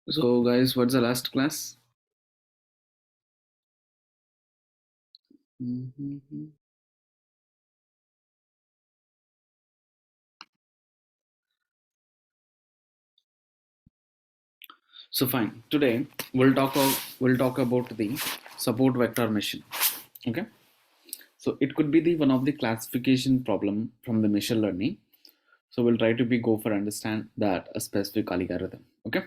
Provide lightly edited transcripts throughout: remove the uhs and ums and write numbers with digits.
So guys, what's the last class? Mhm. So fine. Today we'll talk about the support vector machine. Okay. So it could be the one of the classification problem from the machine learning. So we'll try to be go for understand that a specific algorithm. Okay.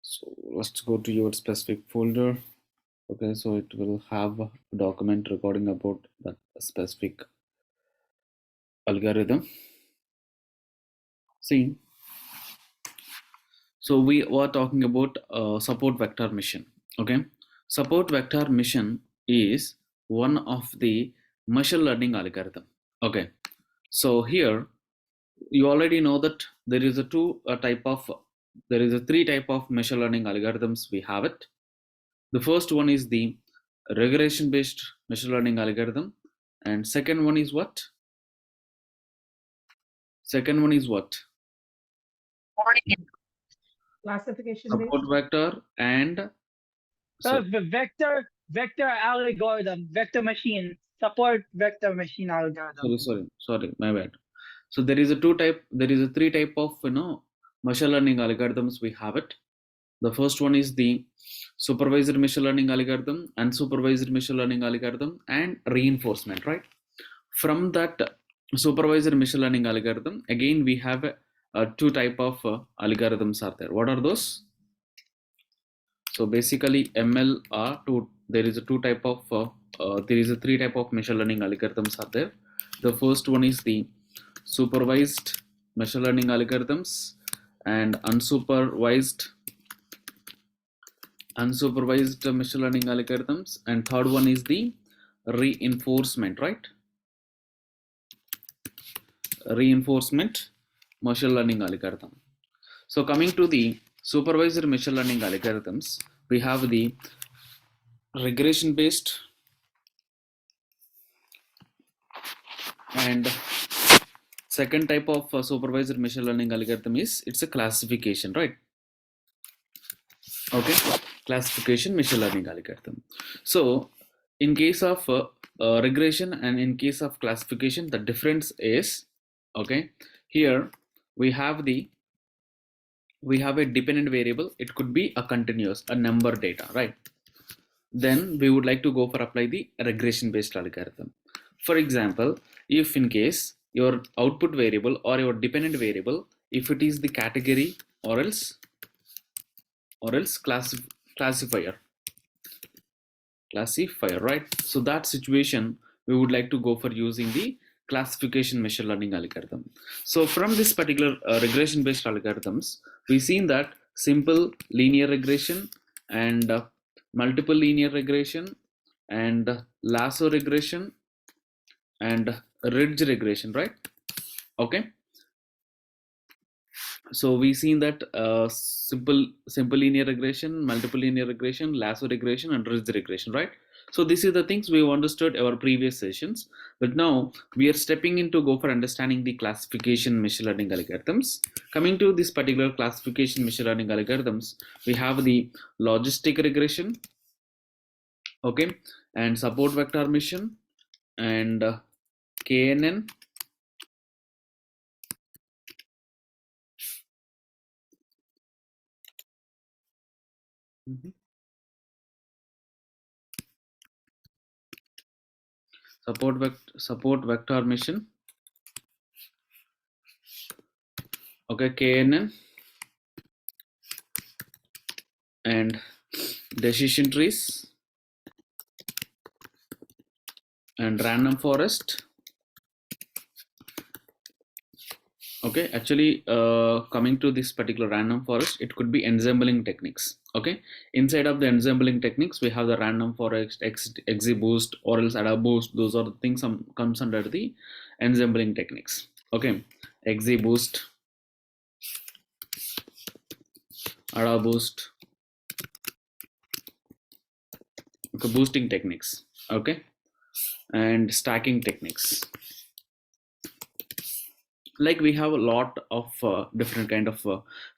So let's go to your specific folder. Okay. So it will have a document recording about that specific algorithm. See. So we were talking about support vector mission. Okay, support vector mission is one of the machine learning algorithm. Okay, so here you already know that there is a three type of machine learning algorithms we have it. The first one is the regression based machine learning algorithm, and second one is what? Second one is what? Classification Support based. vector and sorry. The vector algorithm, vector machine, support vector machine algorithm. Sorry, my bad. So there is a three type of machine learning algorithms we have it. The first one is the supervised machine learning algorithm, unsupervised machine learning algorithm, and reinforcement, right? From that supervised machine learning algorithm, again we have two type of algorithms are there. What are those? So basically ML are two, there is a two type of there is a three type of machine learning algorithms are there. The first one is the supervised machine learning algorithms and unsupervised machine learning algorithms, and third one is the reinforcement, right? Reinforcement machine learning algorithm. So coming to the supervised machine learning algorithms, we have the regression based and second type of supervised machine learning algorithm is it's a classification, right? Okay, classification machine learning algorithm. So in case of regression and in case of classification, the difference is, okay, here we have a dependent variable. It could be a continuous, a number data, right? Then we would like to go for apply the regression based algorithm. For example, if in case your output variable or your dependent variable, if it is the category or else classifier, right? So that situation we would like to go for using the classification machine learning algorithm. So from this particular regression based algorithms, we've seen that simple linear regression and multiple linear regression and lasso regression and ridge regression, right? Okay, so we've seen that simple linear regression, multiple linear regression, lasso regression, and ridge regression, right? So this is the things we've understood our previous sessions, but now we are stepping into go for understanding the classification machine learning algorithms. Coming to this particular classification machine learning algorithms, we have the logistic regression, okay, and support vector mission, and KNN. Mhm. Support vector mission, okay, KNN, and decision trees and random forest. Okay, actually coming to this particular random forest, it could be ensembling techniques. Okay, inside of the ensembling techniques we have the random forest, XGBoost or else AdaBoost. Those are the things comes under the ensembling techniques. Okay, XGBoost, AdaBoost, okay, boosting techniques, okay, and stacking techniques. like we have a lot of different kind of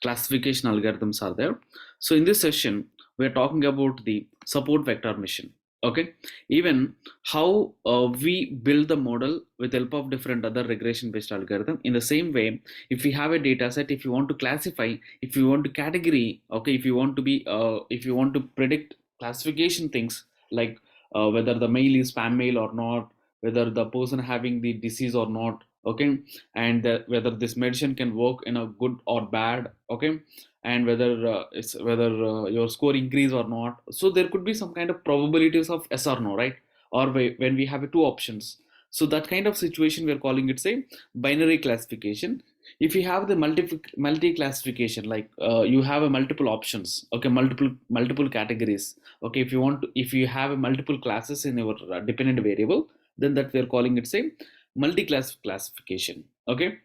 classification algorithms are there. So in this session we are talking about the support vector mission. Okay, even how we build the model with help of different other regression based algorithm. In the same way, if we have a data set, if you want to classify, if you want to category, okay, if you want to be if you want to predict classification things, like whether the mail is spam mail or not, whether the person having the disease or not, okay, and whether this medicine can work in a good or bad, okay, and whether it's whether your score increase or not. So there could be some kind of probabilities of yes or no, right? Or when we have two options, so that kind of situation we are calling it, say, binary classification. If you have the multi classification, like you have a multiple options, okay, multiple categories, okay, if you want to, if you have a multiple classes in your dependent variable, then that we are calling it, say, multi-class classification. Okay,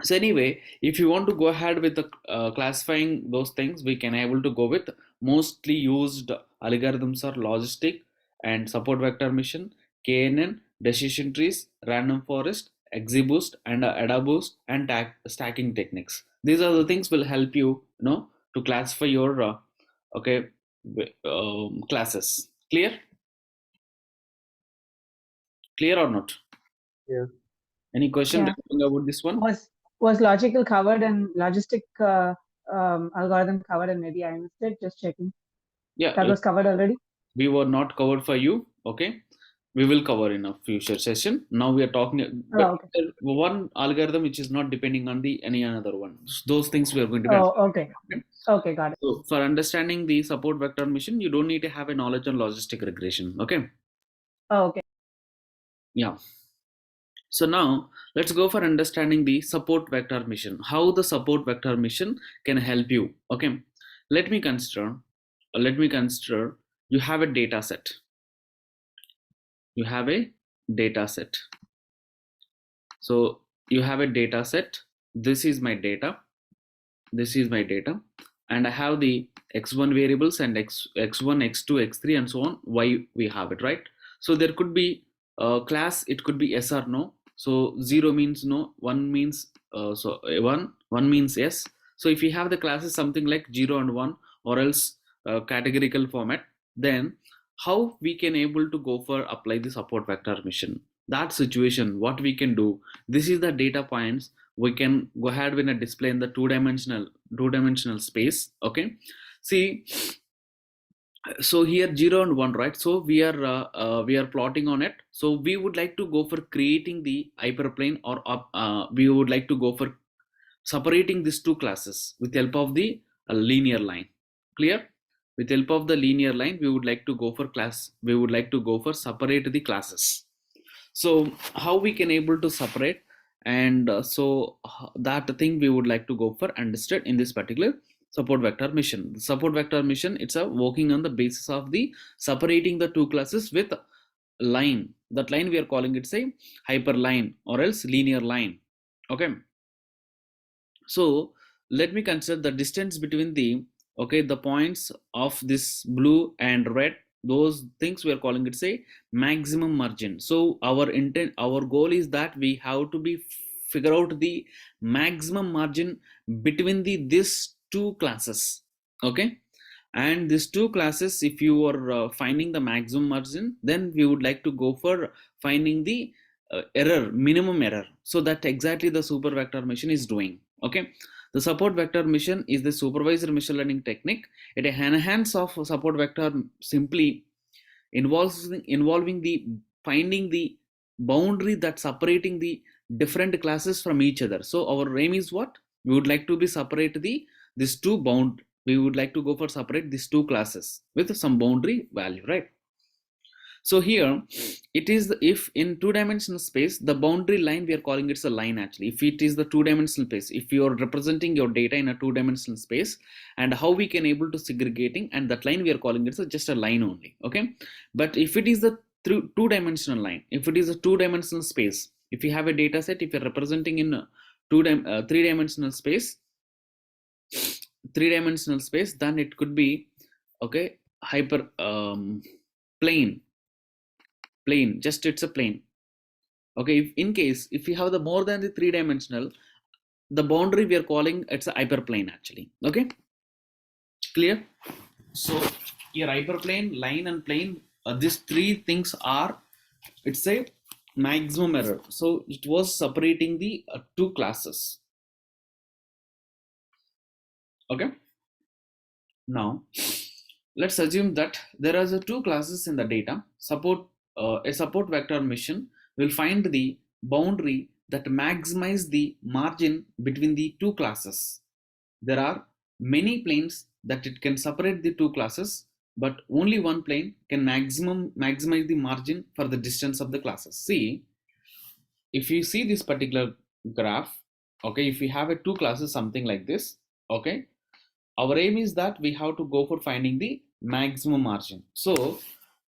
so anyway, if you want to go ahead with the classifying those things, we can able to go with mostly used algorithms are logistic and support vector mission, KNN, decision trees, random forest, XGBoost, and AdaBoost, and stacking techniques. These are the things will help you, you know, to classify your okay classes. Clear or not? Yeah. Any question Yeah. about this one? Was logical covered and logistic algorithm covered, and maybe I missed it? Just checking. Yeah, That was covered already. we were not covered for you. Okay, we will cover in a future session. Now we are talking, but Oh, okay. one algorithm which is not depending on the any another one. Those things we are going to be. Oh, okay. Okay, got it. So for understanding the support vector mission, you don't need to have a knowledge on logistic regression. Okay. Oh, okay. Yeah. So now let's go for understanding the support vector mission. How the support vector mission can help you. Okay. Let me consider. You have a data set. You have a data set. So you have a data set. This is my data. This is my data, and I have the x1 variables and x1, x2, x3, and so on. Why we have it, right? So there could be a class. It could be yes or no. So 0 means no. 1 means one means yes. So if you have the classes something like 0 and 1, or else categorical format, then how we can able to go for apply the support vector mission? That situation, what we can do, this is the data points we can go ahead with a display in the two-dimensional space. Okay, see, so here 0 and 1, right? So we are plotting on it. So we would like to go for creating the hyperplane, or we would like to go for separating these two classes with help of the linear line. Clear? With help of the linear line, we would like to go for separate the classes. So how we can able to separate, and that thing we would like to go for understood in this particular support vector mission. The support vector mission, it's a working on the basis of the separating the two classes with line. That line we are calling it, say, hyperline or else linear line. Okay, so let me consider the distance between the the points of this blue and red. Those things we are calling it, say, maximum margin. So our goal is that we have to be figure out the maximum margin between these two classes. Okay, and these two classes, if you are finding the maximum margin, then we would like to go for finding the minimum error. So that exactly the super vector mission is doing. Okay, the support vector mission is the supervised machine learning technique. It enhances of support vector simply involving the finding the boundary that separating the different classes from each other. So our aim is what? We would like to be separate these two bound. We would like to go for separate these two classes with some boundary value, right? So here it is, if in two-dimensional space, the boundary line we are calling it's a line actually. If it is the two-dimensional space, if you are representing your data in a two-dimensional space, and how we can able to segregating, and that line we are calling it's just a line only. Okay, but if it is the two-dimensional line, if it is a two-dimensional space, if you have a data set, if you're representing in a three-dimensional space, then it could be okay plane, just it's a plane. Okay, if in case if we have the more than the three-dimensional, the boundary we are calling it's a hyperplane actually. Okay, clear? So here hyperplane, line and plane, these three things are, it's a maximum error. So it was separating the two classes. Okay, now let's assume that there are two classes in the data. Support a support vector mission will find the boundary that maximize the margin between the two classes. There are many planes that it can separate the two classes, but only one plane can maximize the margin for the distance of the classes. See, if you see this particular graph, okay, if we have a two classes something like this, okay, our aim is that we have to go for finding the maximum margin. So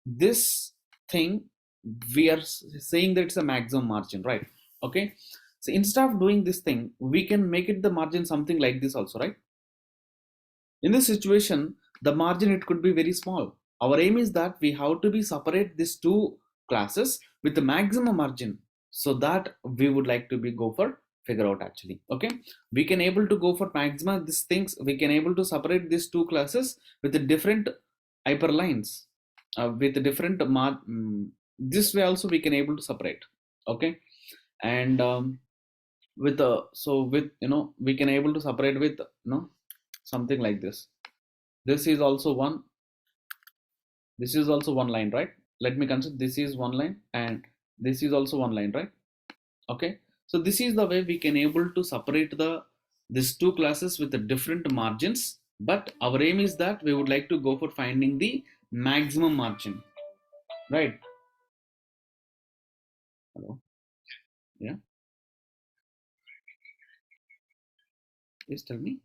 this thing we are saying that it's a maximum margin, right? Okay, so instead of doing this thing, we can make it the margin something like this also, right? In this situation, the margin it could be very small. Our aim is that we have to be separate these two classes with the maximum margin, so that we would like to be go for figure out actually. Okay, we can able to go for maximum these things. We can able to separate these two classes with the different hyperlines, with the different this way also we can able to separate. Okay, and with the so with we can able to separate with something like this. This is also one, this is also one line, right? Let me consider this is one line and this is also one line, right? Okay, so this is the way we can able to separate the these two classes with the different margins, but our aim is that we would like to go for finding the maximum margin, right? Hello, yeah, please tell me.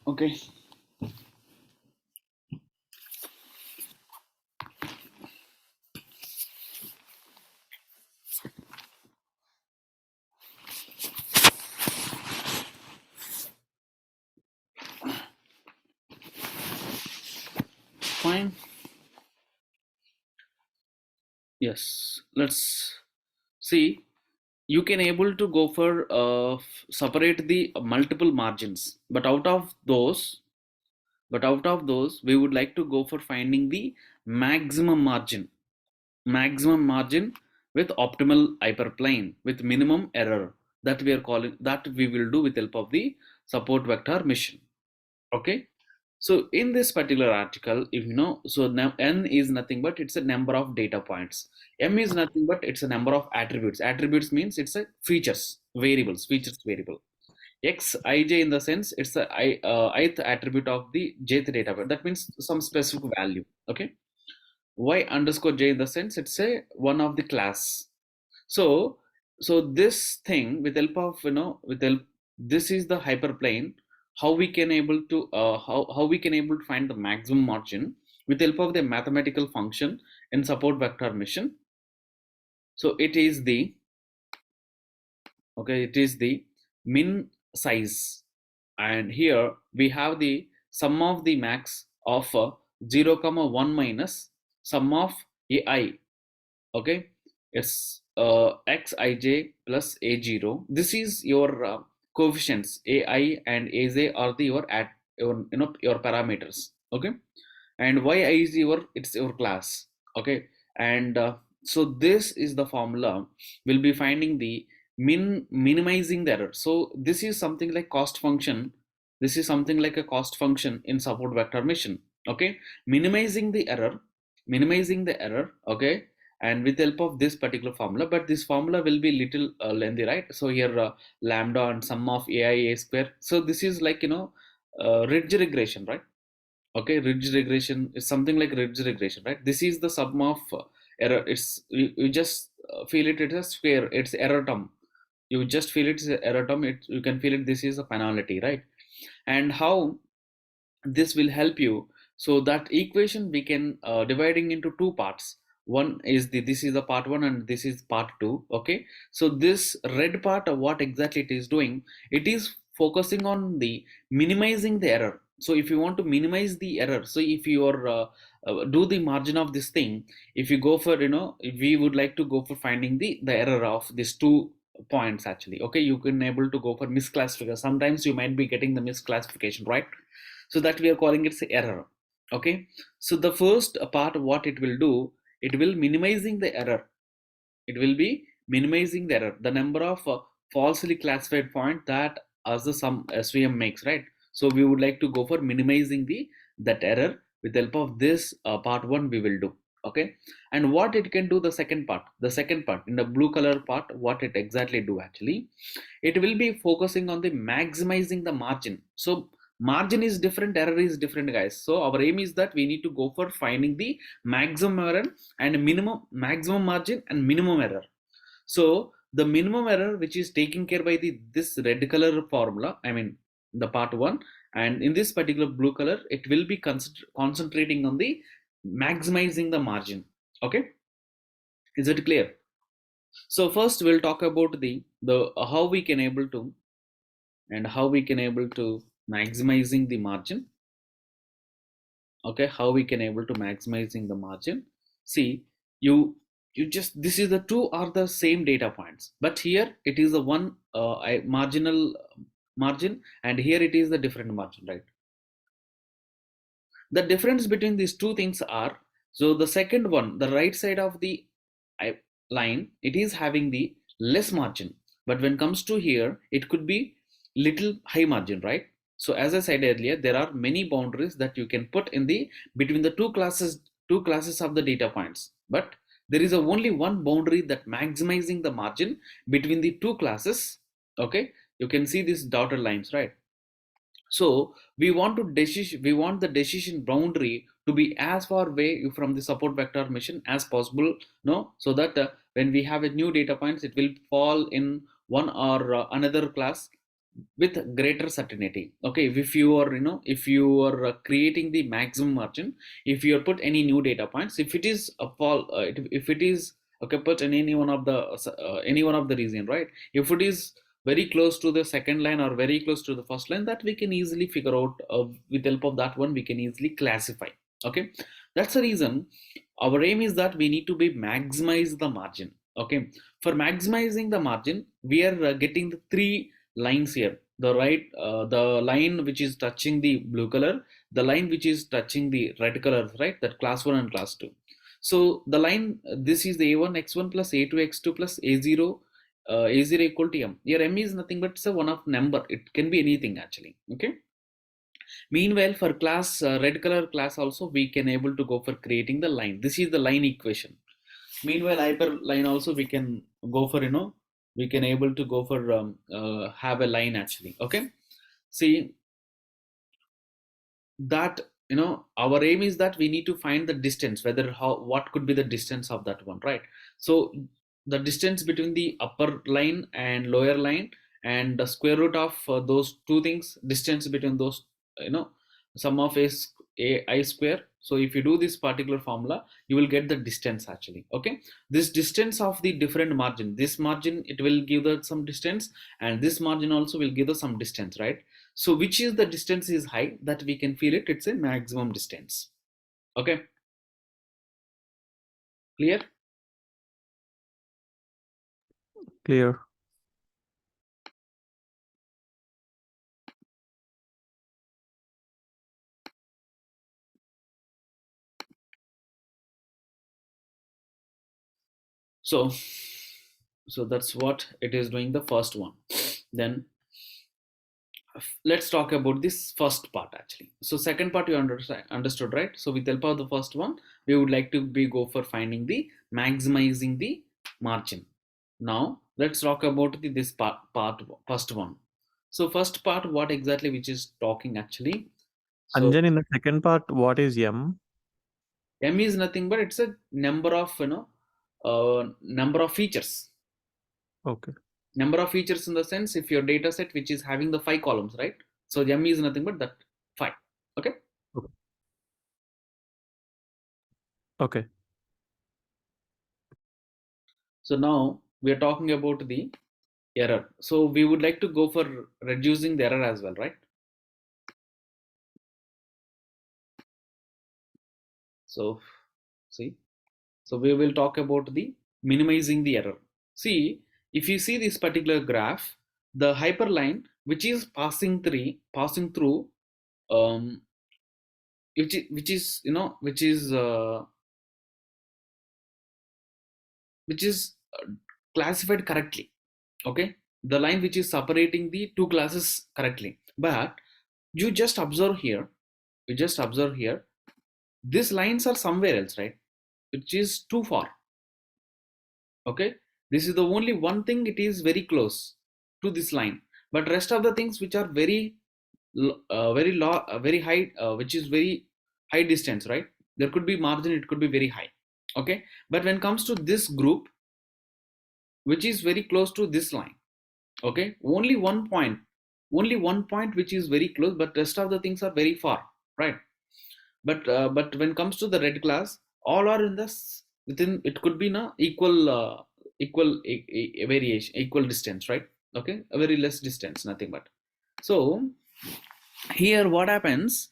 Okay, fine. Yes, let's see. you can able to go for separate the multiple margins, but out of those we would like to go for finding the maximum margin, maximum margin with optimal hyperplane with minimum error, that we are calling, that we will do with help of the support vector mission. Okay, so in this particular article, if you know, so n is nothing but it's a number of data points, m is nothing but it's a number of attributes. Attributes means it's a features, variables, features variable. X ij in the sense it's the ith attribute of the jth data point, that means some specific value. Okay, y underscore j in the sense it's a one of the class. So this thing with help of, you know, with help, this is the hyperplane, how we can able to how we can able to find the maximum margin with help of the mathematical function in support vector mission. So it is the, okay, it is the min size, and here we have the sum of the max of 0 comma 1 minus sum of ai. Okay, it's xij plus a0. This is your coefficients ai and az are the your at your, you know, your parameters. Okay, and yi is your, it's your class. Okay, and so this is the formula, we'll be finding the minimizing the error. So this is something like cost function, this is something like a cost function in support vector mission. Okay, minimizing the error, minimizing the error. Okay, and with help of this particular formula, but this formula will be little lengthy, right? So here lambda and sum of ai a square, so this is like, you know, ridge regression, right? Okay, ridge regression is something like ridge regression, right? This is the sum of error, it's you just feel it, it's a square, it's error term, you just feel it's a error term, it, you can feel it, this is a penalty, right? And how this will help you, so that equation we can dividing into two parts. One is the, this is the part one and this is part two. Okay, so this red part of what exactly it is doing, it is focusing on the minimizing the error. So if you want to minimize the error, so if you are do the margin of this thing, if you go for, you know, we would like to go for finding the error of these 2 points actually. Okay, you can able to go for misclassification, sometimes you might be getting the misclassification, right? So that we are calling it error. Okay, so the first part what it will do, it will minimizing the error, it will be minimizing the error, the number of falsely classified point that as the sum SVM makes, right? So we would like to go for minimizing the that error with the help of this part one we will do. Okay, and what it can do, the second part, in the blue color part, what it exactly do actually, it will be focusing on the maximizing the margin. So margin is different, error is different, guys. So our aim is that we need to go for finding the maximum error and minimum, maximum margin and minimum error. So the minimum error which is taken care by the this red color formula, I mean the part one, and in this particular blue color it will be concentrating on the maximizing the margin. Okay, is it clear? So first we'll talk about the how we can able to, and how we can able to maximizing the margin. Okay, how we can able to maximizing the margin. See, you just, this is the two are the same data points, but here it is the one marginal margin, and here it is the different margin, right? The difference between these two things are, so the second one, the right side of the line, it is having the less margin, but when comes to here it could be little high margin, right? So as I said earlier, there are many boundaries that you can put in the between the two classes of the data points, but there is only one boundary that maximizing the margin between the two classes. Okay, you can see these dotted lines, right? So we want the decision boundary to be as far away from the support vector mission as possible, no, so that when we have a new data points, it will fall in one or another class with greater certainty. Okay, if you are, you know, if you are creating the maximum margin, if you put any new data points, if it is a fall, if it is okay, put in any one of the region, right? If it is very close to the second line or very close to the first line, that we can easily figure out with the help of that one we can easily classify. Okay, that's the reason our aim is that we need to be maximize the margin. Okay, for maximizing the margin, we are getting the three lines here. The the line which is touching the blue color, the line which is touching the red color, right? That class 1 and class 2. So the line, this is the A1 x1 plus A2 x2 plus A0 A0 equal to M. Here M is nothing but it's a one of number. It can be anything actually. Okay. Meanwhile, for class red color class also, we can able to go for creating the line. This is the line equation. Meanwhile, hyperline also we can go for, we can able to go for have a line actually. Okay. See that, our aim is that we need to find the distance, whether what could be the distance of that one, right? So the distance between the upper line and lower line, and the square root of those two things, distance between those, you know sum of I square. So if you do this particular formula, you will get the distance actually. Okay, this distance of the different margin, this margin it will give the some distance, and this margin also will give the some distance, right? So which is the distance is high, that we can feel it, it's a maximum distance. Okay, clear? Clear. So that's what it is doing, the first one. Then let's talk about this first part actually. So second part you understood, right? So with the help of the first one, we would like to go for finding the maximizing the margin. Now let's talk about this part first one. So first part, what exactly which is talking actually. So Anjan, in the second part, what is M? M is nothing but it's a number of number of features. Okay. Number of features in the sense, if your data set which is having the 5 columns, right? So M is nothing but that 5. Okay. Okay. So now we are talking about the error. So we would like to go for reducing the error as well, right? So see, so we will talk about the minimizing the error. See, if you see this particular graph, the hyperline which is passing through, which is classified correctly. Okay, the line which is separating the two classes correctly, but you just observe here, these lines are somewhere else, right? Which is too far. Okay, this is the only one thing, it is very close to this line, but rest of the things which are very very high, which is very high distance, right? There could be margin, it could be very high. Okay, but when it comes to this group which is very close to this line, okay, only one point which is very close, but rest of the things are very far, right? But when it comes to the red class, all are in this within, it could be na equal variation, equal distance, right? Okay, a very less distance, nothing but. So here what happens,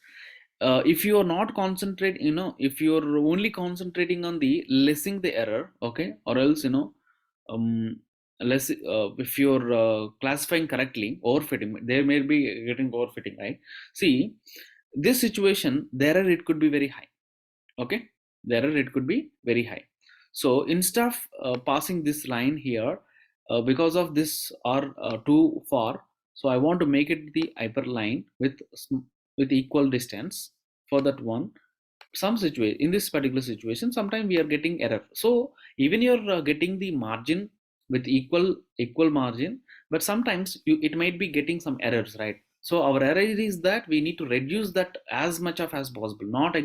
if you are not concentrate, if you are only concentrating on the lessing the error, okay, or else less, if you're classifying correctly, overfitting, there may be getting overfitting, right? See, this situation, the error it could be very high. Okay, the error it could be very high. So instead of passing this line here, because of this are too far, so I want to make it the hyperline with equal distance. For that one, some situation, in this particular situation, sometimes we are getting error. So even you're getting the margin with equal margin, but sometimes it might be getting some errors, right? So our error is that we need to reduce that as much of as possible, not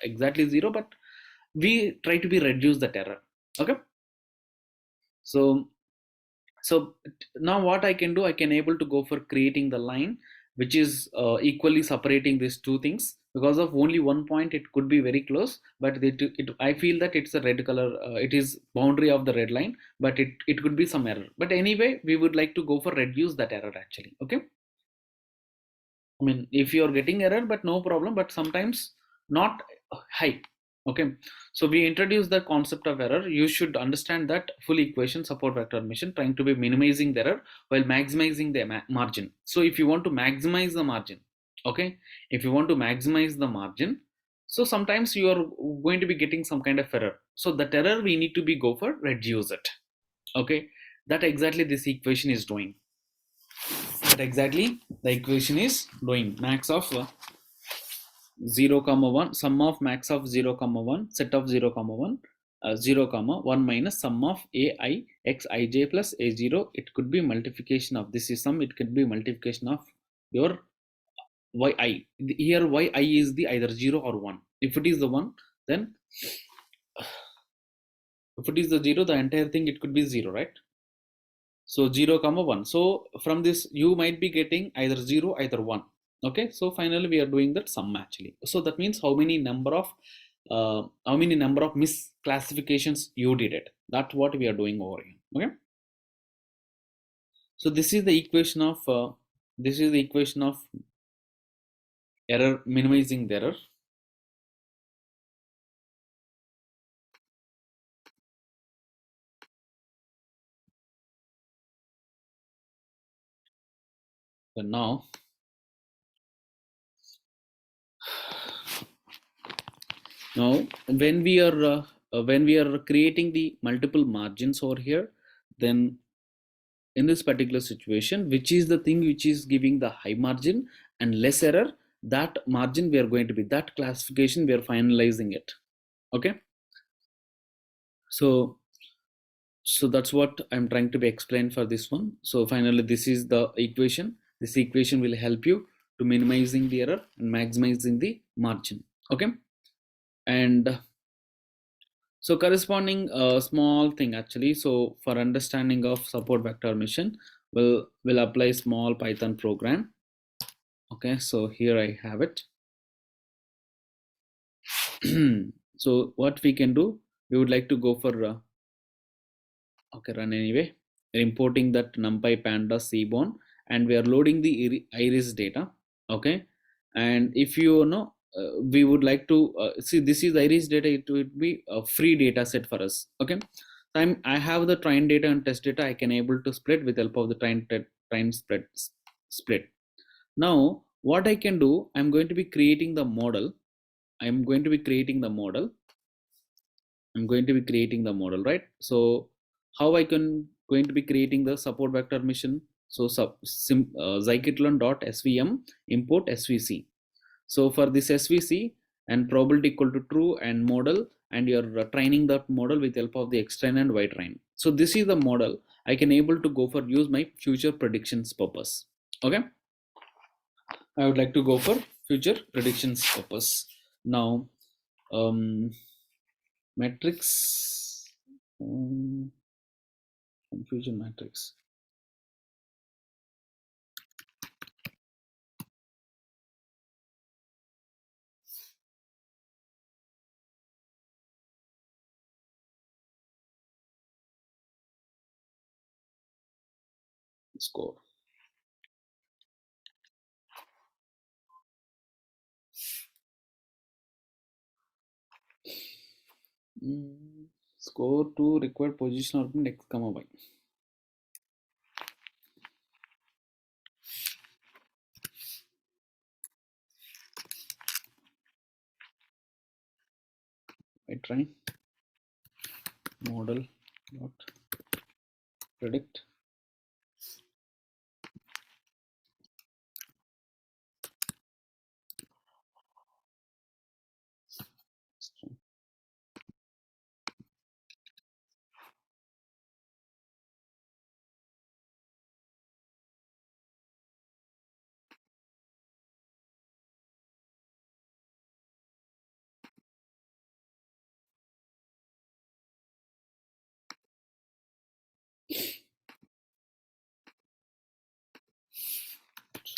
exactly zero, but we try to be reduce that error. Okay, so now what I can do, I can able to go for creating the line which is equally separating these two things. Because of only one point, it could be very close, but I feel that it's a red color, it is boundary of the red line, but it could be some error. But anyway, we would like to go for reduce that error actually. Okay, I mean, if you're getting error, but no problem, but sometimes not high, Okay, so we introduced the concept of error. You should understand that full equation support vector mission trying to be minimizing the error while maximizing the margin. So if you want to maximize the margin, okay, if you want to maximize the margin, so sometimes you are going to be getting some kind of error. So that error we need to be go for reduce it. Okay, that exactly this equation is doing. That exactly the equation is doing. Max of 0 comma 1, sum of max of 0 comma 1, set of 0 comma 1, 0 comma 1 minus sum of ai x ij plus a0. It could be multiplication of this is sum, it could be multiplication of your yi. Here yi is the either 0 or 1. If it is the 1, then if it is the 0, the entire thing it could be 0, right? So 0 comma 1. So from this you might be getting either 0 either 1. Okay, so finally we are doing that sum actually. So that means how many number of misclassifications you did it. That's what we are doing over here. Okay, so this is the equation of error, minimizing the error. So now when we are creating the multiple margins over here, then in this particular situation, which is the thing which is giving the high margin and less error, that margin we are going to be, that classification we are finalizing it. Okay, so that's what I'm trying to be explained for this one. So finally this is the equation. This equation will help you to minimizing the error and maximizing the margin. Okay, and so corresponding small thing actually, so for understanding of support vector mission, we'll apply small Python program. Okay, so here I have it. So what we can do, we would like to go for okay, run anyway. We're importing that numpy panda seaborn and we are loading the iris data. Okay, and if you know we would like to see this is iris data, it would be a free data set for us. Okay, I have the train data and test data. I can able to split with help of the train split. Now what I can do, I'm going to be creating the model. I'm going to be creating the model, right? So how I can going to be creating the support vector mission? So scikit-learn.svm import svc. So for this svc and probability equal to true and model, and you're training that model with help of the xtrain and ytrain. So this is the model I can able to go for use my future predictions purpose. Okay, I would like to go for future predictions purpose. Now matrix, confusion matrix. Score. Score to required position of x comma y. I try model dot predict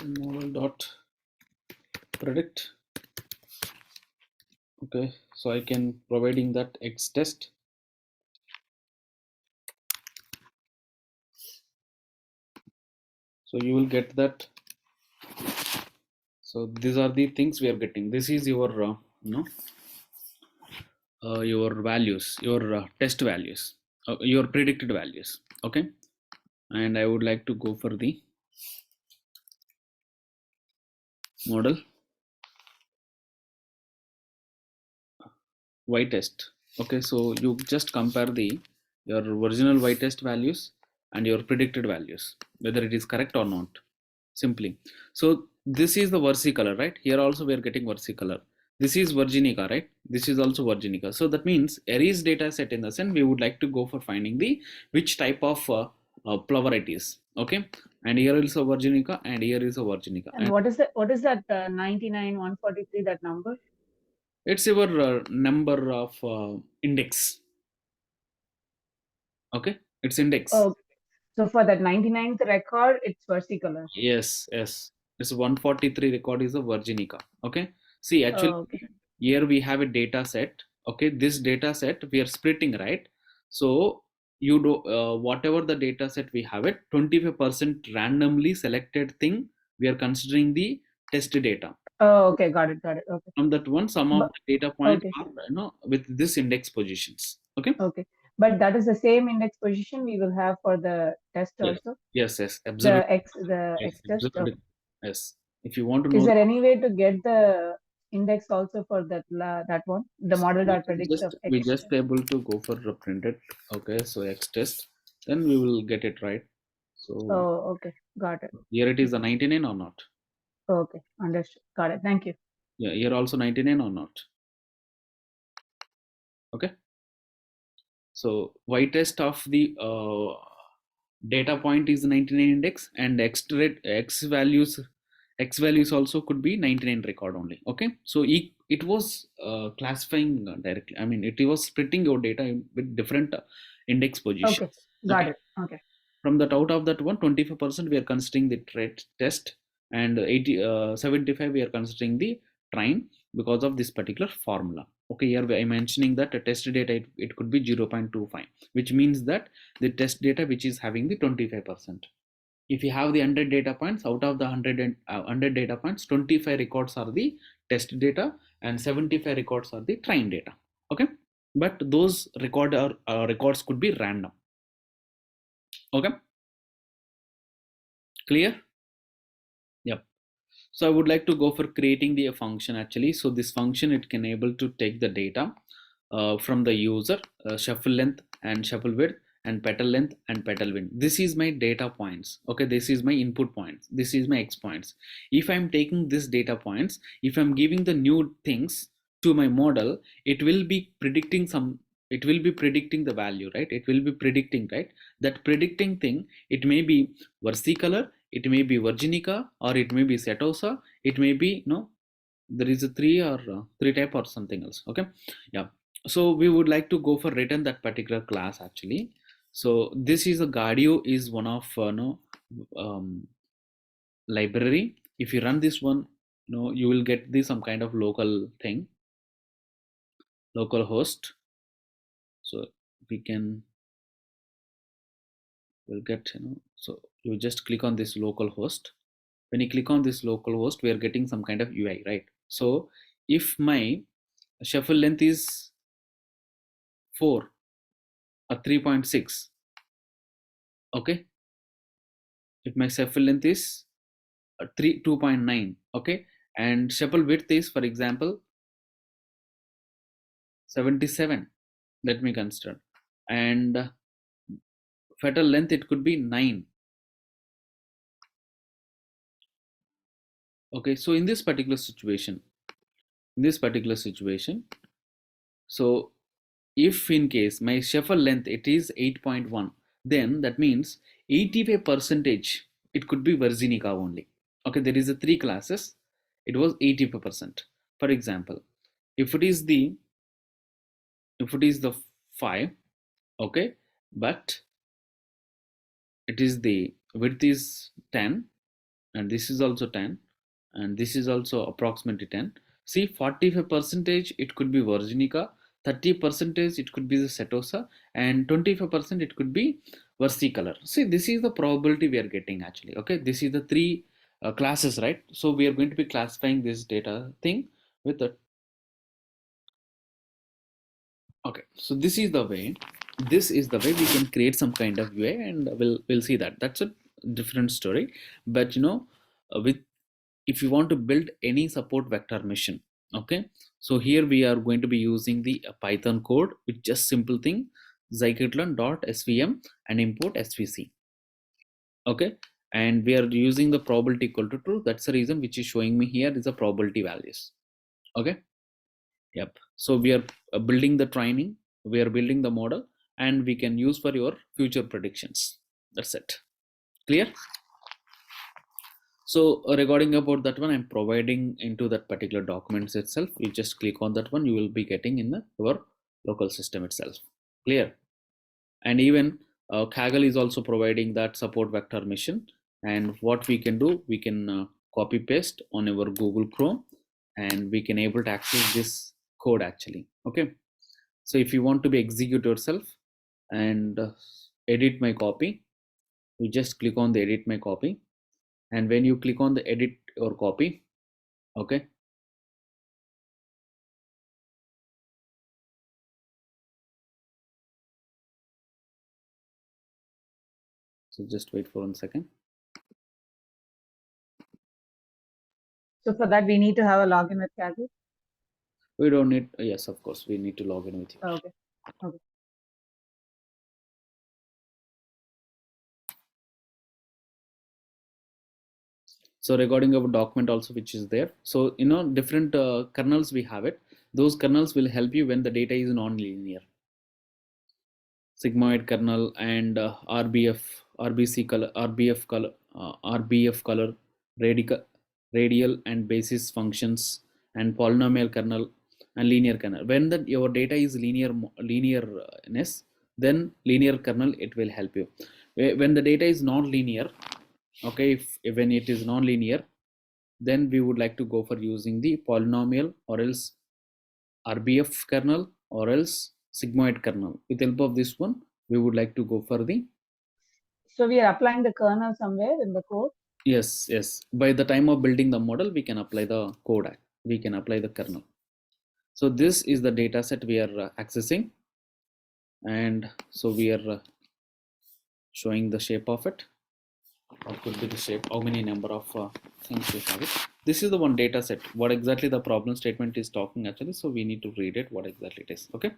model dot predict. Okay, so I can providing that x test. So you will get that. So these are the things we are getting. This is your your values, your test values, your predicted values. Okay, and I would like to go for the model y test. Okay, so you just compare the your original y test values and your predicted values, whether it is correct or not, simply. So this is the versicolor, right? Here also we are getting versicolor. This is virginica, right? This is also virginica. So that means Aries data set, in the sense we would like to go for finding the which type of flower it is. Okay, and here is a virginica and here is a virginica. And what is that 99, 143, that number? It's your number of index. Okay, it's index. Oh, so for that 99th record, it's versicolor. Yes, yes. This 143 record is a virginica. Okay. See, actually, Okay. here we have a data set. Okay, this data set we are splitting, right? So you do whatever the data set we have it, 25% randomly selected thing we are considering the test data. Oh, okay, got it. Okay. From that one, some of But- the data points okay. are with this index positions. Okay. Okay, but that is the same index position we will have for the test Yes. also. Yes, absolutely. The Yes, X test. absolutely. Okay. Yes. If you want to Is know, there any way to get the index also for that one, the model that predicts of we X? just able to go for printed. Okay, so X test, then we will get it right. So Oh, okay, got it. here it is a 99 or not? Okay, understood. Got it. Thank you. Yeah, here also 99 or not? Okay. So y test of the data point is 99 index, and x values also could be 99 record only. Okay, so it was classifying directly. I mean, it was splitting your data with different index positions. Okay, got it. Okay. From that, out of that one, 25% we are considering the test, and 75 we are considering the train, because of this particular formula. Okay, here I am mentioning that a test data, it could be 0.25, which means that the test data which is having the 25%. If you have the 100 data points, out of the 100 data points, 25 records are the test data and 75 records are the train data. Okay, but those records could be random. Okay, clear? Yep. So I would like to go for creating the function actually. So this function, it can able to take the data from the user, shuffle length and shuffle width and petal length and petal width. This is my data points. Okay, this is my input points. This is my X points. If I'm taking this data points, if I'm giving the new things to my model, it will be predicting the value, right? It will be predicting, right? That predicting thing, it may be versicolor, it may be virginica, or it may be setosa, it may be there is a three type or something else. Okay, yeah. So we would like to go for return that particular class actually. So this is a Gardio is one of library. If you run this one, you will get this some kind of local thing, local host. So we can will get so you just click on this local host. When you click on this local host, we are getting some kind of UI, right? So if my shuffle length is 4 or 3.6, okay, if my shuffle length is 2.9, okay, and shuffle width is, for example, 77, let me consider, and fetal length, it could be 9. Okay, so in this particular situation, so if in case my shuffle length, it is 8.1, then that means 85% it could be virginica only. Okay, there is a 3 classes, it was 85%. For example, if it is the 5, okay, but it is the width is 10, and this is also 10, and this is also approximately 10. See, 45% it could be virginica, 30% it could be the setosa, and 25% it could be versicolor. See, this is the probability we are getting actually. Okay, this is the 3 classes, right? So we are going to be classifying this data thing with the Okay, so this is the way. This is the way we can create some kind of UI, and we'll see that. That's a different story. But with if you want to build any support vector machine, okay. So here we are going to be using the Python code with just simple thing scikit-learn.svm and import svc. Okay, and we are using the probability equal to true. That's the reason which is showing me here is the probability values. Okay. Yep. So we are building the training, we are building the model, and we can use for your future predictions. That's it. Clear? So regarding about that one, I'm providing into that particular documents itself. You just click on that one, you will be getting in your local system itself. Clear? And even Kaggle is also providing that support vector mission. And what we can do, we can copy paste on our Google Chrome, and we can able to access this code actually. Okay, so if you want to be execute yourself and edit my copy, you just click on the edit my copy, and when you click on the edit or copy, okay, so just wait for 1 second. So for that, we need to have a login with Kaggle. We don't need, yes, of course we need to log in with you. Okay. Okay. So regarding our document also which is there, so different kernels we have it. Those kernels will help you when the data is non-linear. Sigmoid kernel and RBF, RBC color, RBF color, radial and basis functions, and polynomial kernel and linear kernel. When your data is linearness, then linear kernel it will help you. When the data is non-linear, okay, when it is non-linear, then we would like to go for using the polynomial or else RBF kernel or else sigmoid kernel. With help of this one, we would like to go for the. So we are applying the kernel somewhere in the code. Yes. By the time of building the model, we can apply the code. We can apply the kernel. So this is the data set we are accessing, and so we are showing the shape of it. What could be the shape? How many number of things we have it? This is the one data set. What exactly the problem statement is talking actually? So we need to read it. What exactly it is? Okay.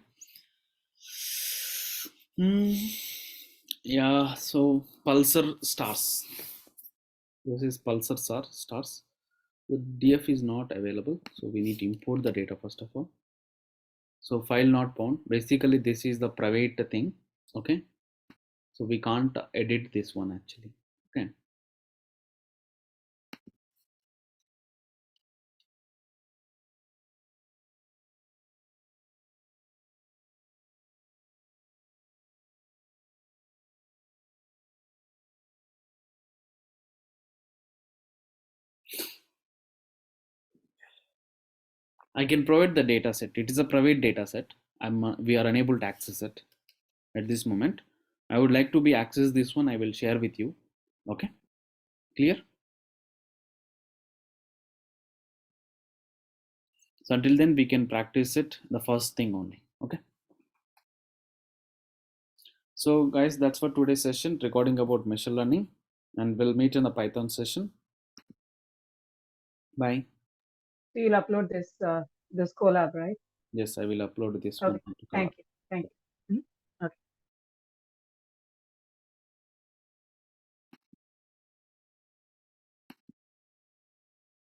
Yeah. So pulsar stars. This is pulsar stars. The df is not available, so we need to import the data first of all. So file not found. Basically, this is the private thing. Okay. So we can't edit this one actually. Okay. I can provide the data set. It is a private data set. We are unable to access it at this moment. I would like to be access this one. I will share with you. Okay. Clear? So until then, we can practice it the first thing only. Okay. So guys, that's for today's session recording about machine learning, and we'll meet in the Python session. Bye. So you'll upload this Colab, right? Yes, I will upload this Okay. one. Thank you.